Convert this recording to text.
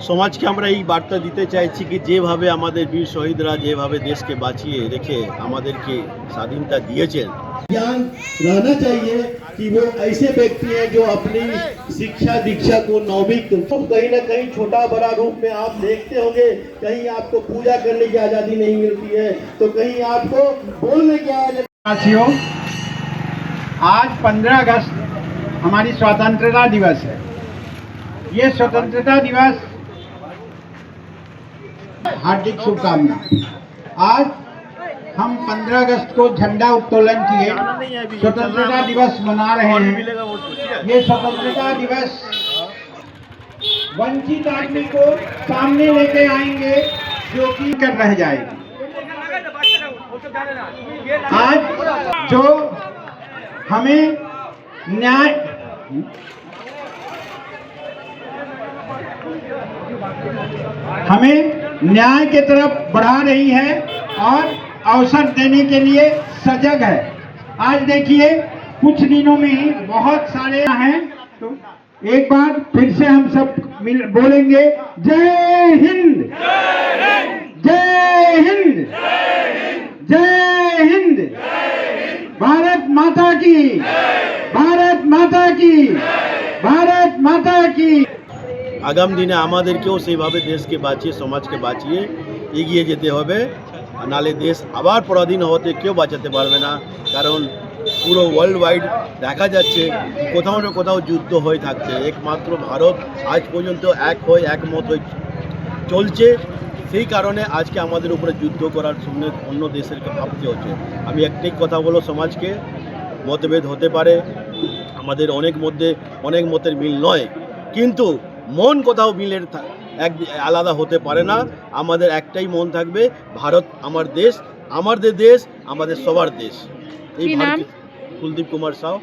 সমাজকে আমরা এই বার্তা দিতে চাইছি কি যেভাবে আমাদের বীর শহীদরা যেভাবে দেশকে বাঁচিয়ে রেখে আমাদেরকে স্বাধীনতা দিয়েছেন, ज्ञान रहना चाहिए कि वो ऐसे व्यक्ति हैं जो अपनी शिक्षा दीक्षा को नौमिक तो कहीं ना कहीं छोटा बड़ा रूप में आप देखते होंगे। कहीं आपको पूजा करने की आज़ादी नहीं मिलती है तो कहीं आपको बोलने की आज़ादी। साथियों, आज 15 अगस्त हमारी स्वतंत्रता दिवस है। ये स्वतंत्रता दिवस हार्दिक शुभकामना। आज हम 15 अगस्त को झंडा उत्तोलन किए स्वतंत्रता दिवस मना रहे हैं। ये स्वतंत्रता दिवस वंचित आदमी को सामने लेके आएंगे जो कि कर रह जाएगी। आज जो हमें न्याय के तरफ बढ़ा रही है और अवसर देने के लिए सजग है। आज देखिए कुछ दिनों में ही बहुत सारे हैं, तो एक बार फिर से हम सब बोलेंगे जय हिंद, जय हिंद, जय हिंद, भारत माता की, भारत माता की, भारत माता की। আগামী দিনে আমাদেরকেও সেইভাবে দেশকে বাঁচিয়ে সমাজকে বাঁচিয়ে এগিয়ে যেতে হবে, নালে দেশ আবার পরাধীন হতে কেউ বাঁচাতে পারবে না। কারণ পুরো ওয়ার্ল্ড ওয়াইড দেখা যাচ্ছে কোথাও না কোথাও যুদ্ধ হয়ে থাকছে, একমাত্র ভারত আজ পর্যন্ত একমত হয়ে চলছে। সেই কারণে আজকে আমাদের উপরে যুদ্ধ করার জন্য অন্য দেশেরকে ভাবতে হচ্ছে। আমি একটাই কথা বলবো, সমাজকে মতভেদ হতে পারে, আমাদের অনেক মতের মিল নয়, কিন্তু মন কোথাও মিলের এক আলাদা হতে পারে না। আমাদের একটাই মন থাকবে, ভারত আমার দেশ, আমাদের দেশ, আমাদের সবার দেশ। এই ভারত। কুলদীপ কুমার সাউ।